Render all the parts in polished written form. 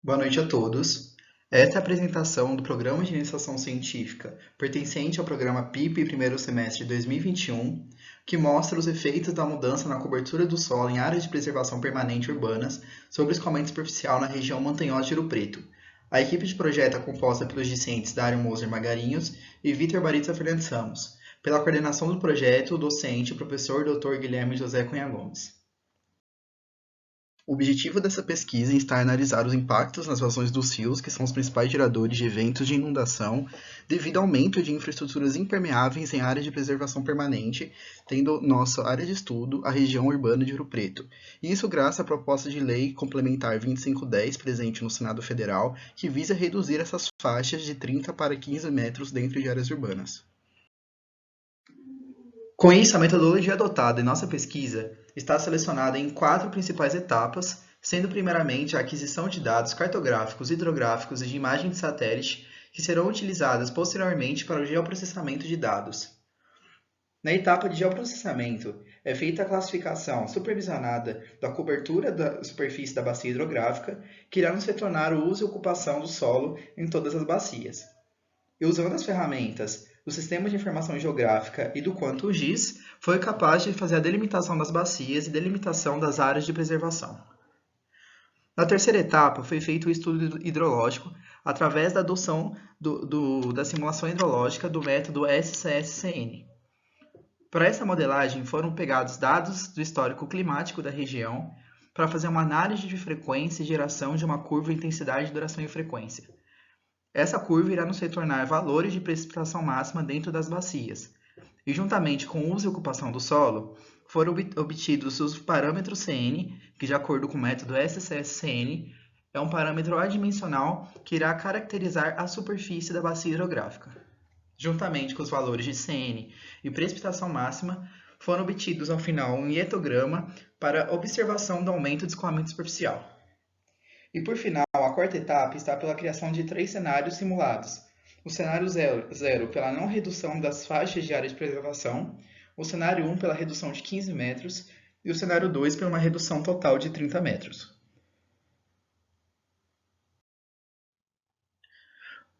Boa noite a todos. Esta é a apresentação do Programa de Iniciação Científica, pertencente ao programa PIP primeiro semestre de 2021, que mostra os efeitos da mudança na cobertura do solo em áreas de preservação permanente urbanas sobre o escoamento superficial na região montanhosa de Ouro Preto. A equipe de projeto é composta pelos discentes Dário Moser Magarinhos e Vitor Baritza Fernandes Ramos. Pela coordenação do projeto, o docente, o professor Dr. Guilherme José Cunha Gomes. O objetivo dessa pesquisa está em analisar os impactos nas vazões dos rios, que são os principais geradores de eventos de inundação, devido ao aumento de infraestruturas impermeáveis em áreas de preservação permanente, tendo nossa área de estudo a região urbana de Ouro Preto. Isso graças à proposta de lei complementar 2510, presente no Senado Federal, que visa reduzir essas faixas de 30 para 15 metros dentro de áreas urbanas. Com isso, a metodologia adotada em nossa pesquisa está selecionada em 4 principais etapas, sendo primeiramente a aquisição de dados cartográficos, hidrográficos e de imagem de satélite, que serão utilizadas posteriormente para o geoprocessamento de dados. Na etapa de geoprocessamento, é feita a classificação supervisionada da cobertura da superfície da bacia hidrográfica, que irá nos retornar o uso e ocupação do solo em todas as bacias. E usando as ferramentas do Sistema de Informação Geográfica e do QuantoGIS, foi capaz de fazer a delimitação das bacias e delimitação das áreas de preservação. Na terceira etapa, foi feito o estudo hidrológico através da adoção da simulação hidrológica do método SCSCN. Para essa modelagem, foram pegados dados do histórico climático da região para fazer uma análise de frequência e geração de uma curva intensidade, duração e frequência. Essa curva irá nos retornar valores de precipitação máxima dentro das bacias. E juntamente com o uso e ocupação do solo, foram obtidos os parâmetros CN, que de acordo com o método SCSCN, é um parâmetro adimensional que irá caracterizar a superfície da bacia hidrográfica. Juntamente com os valores de CN e precipitação máxima, foram obtidos ao final um hietograma para observação do aumento de escoamento superficial. E por final, a quarta etapa está pela criação de 3 cenários simulados. O cenário 0 pela não redução das faixas de área de preservação, o cenário 1 pela redução de 15 metros e o cenário 2 por uma redução total de 30 metros.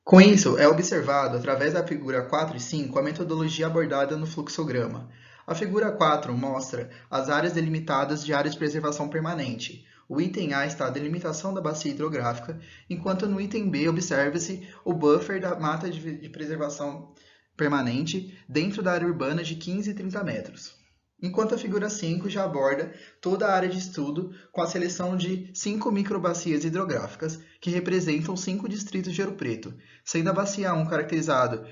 Com isso, é observado, através da figura 4 e 5, a metodologia abordada no fluxograma. A figura 4 mostra as áreas delimitadas de área de preservação permanente. O item A está a delimitação da bacia hidrográfica, enquanto no item B observa-se o buffer da mata de preservação permanente dentro da área urbana de 15 e 30 metros. Enquanto a figura 5 já aborda toda a área de estudo com a seleção de 5 microbacias hidrográficas, que representam 5 distritos de Ouro Preto, sendo a bacia 1 caracterizado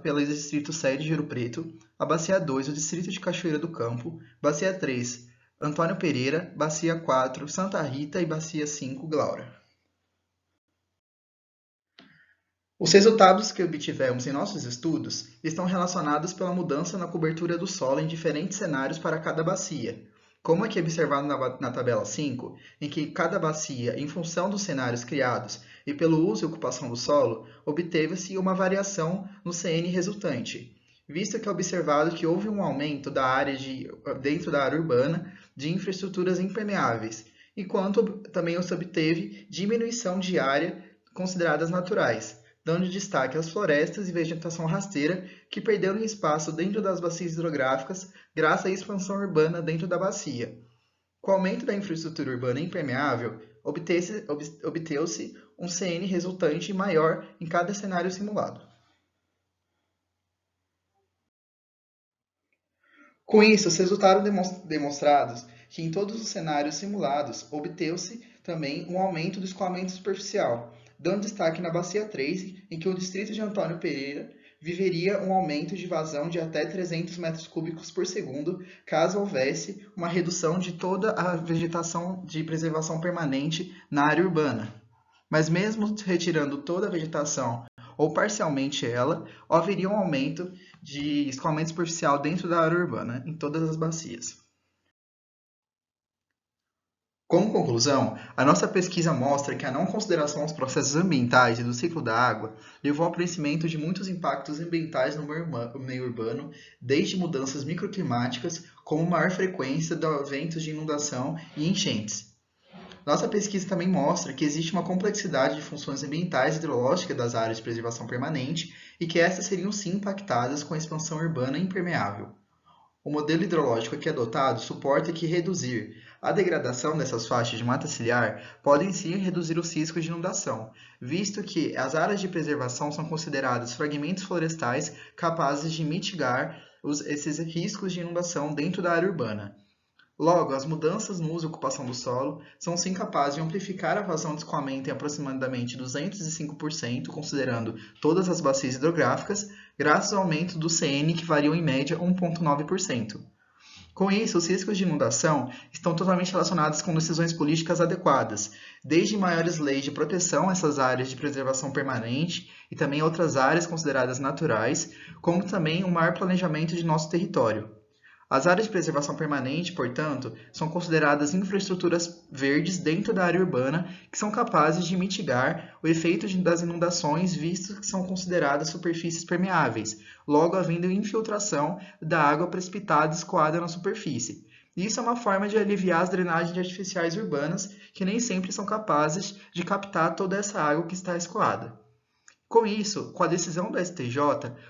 pelo distrito sede de Ouro Preto, a bacia 2 o distrito de Cachoeira do Campo, bacia 3 Antônio Pereira, bacia 4 Santa Rita e bacia 5 Glaura. Os resultados que obtivemos em nossos estudos estão relacionados pela mudança na cobertura do solo em diferentes cenários para cada bacia, como aqui observado na tabela 5, em que cada bacia, em função dos cenários criados e pelo uso e ocupação do solo, obteve-se uma variação no CN resultante, visto que é observado que houve um aumento da área dentro da área urbana de infraestruturas impermeáveis, enquanto também se obteve diminuição de área consideradas naturais, dando destaque às florestas e vegetação rasteira que perderam espaço dentro das bacias hidrográficas graças à expansão urbana dentro da bacia. Com o aumento da infraestrutura urbana impermeável, obteve-se um CN resultante maior em cada cenário simulado. Com isso, os resultados demonstrados que em todos os cenários simulados obteve-se também um aumento do escoamento superficial, dando destaque na bacia 3, em que o distrito de Antônio Pereira viveria um aumento de vazão de até 300 metros cúbicos por segundo, caso houvesse uma redução de toda a vegetação de preservação permanente na área urbana. Mas mesmo retirando toda a vegetação ou parcialmente ela, haveria um aumento de escoamento superficial dentro da área urbana, em todas as bacias. Como conclusão, a nossa pesquisa mostra que a não consideração aos processos ambientais e do ciclo da água levou ao aparecimento de muitos impactos ambientais no meio urbano, desde mudanças microclimáticas, como maior frequência de eventos de inundação e enchentes. Nossa pesquisa também mostra que existe uma complexidade de funções ambientais e hidrológicas das áreas de preservação permanente e que estas seriam sim impactadas com a expansão urbana impermeável. O modelo hidrológico aqui adotado suporta que reduzir a degradação dessas faixas de mata ciliar podem sim reduzir os riscos de inundação, visto que as áreas de preservação são consideradas fragmentos florestais capazes de mitigar esses riscos de inundação dentro da área urbana. Logo, as mudanças no uso e ocupação do solo são sim capazes de amplificar a vazão de escoamento em aproximadamente 205%, considerando todas as bacias hidrográficas, graças ao aumento do CN, que variou em média 1,9%. Com isso, os riscos de inundação estão totalmente relacionados com decisões políticas adequadas, desde maiores leis de proteção a essas áreas de preservação permanente e também outras áreas consideradas naturais, como também um maior planejamento de nosso território. As áreas de preservação permanente, portanto, são consideradas infraestruturas verdes dentro da área urbana que são capazes de mitigar o efeito das inundações, visto que são consideradas superfícies permeáveis, logo havendo infiltração da água precipitada escoada na superfície. Isso é uma forma de aliviar as drenagens artificiais urbanas, que nem sempre são capazes de captar toda essa água que está escoada. Com isso, com a decisão do STJ,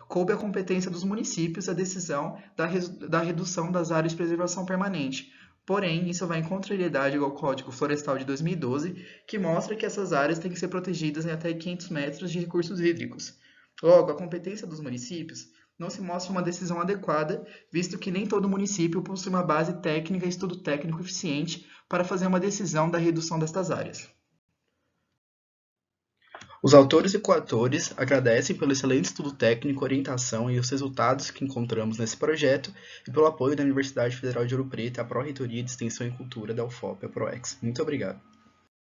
coube à competência dos municípios a decisão da redução das áreas de preservação permanente. Porém, isso vai em contrariedade ao Código Florestal de 2012, que mostra que essas áreas têm que ser protegidas em até 500 metros de recursos hídricos. Logo, a competência dos municípios não se mostra uma decisão adequada, visto que nem todo município possui uma base técnica e estudo técnico eficiente para fazer uma decisão da redução destas áreas. Os autores e coautores agradecem pelo excelente estudo técnico, orientação e os resultados que encontramos nesse projeto e pelo apoio da Universidade Federal de Ouro Preto e à Pró-Reitoria de Extensão e Cultura da UFOP, a PROEX. Muito obrigado.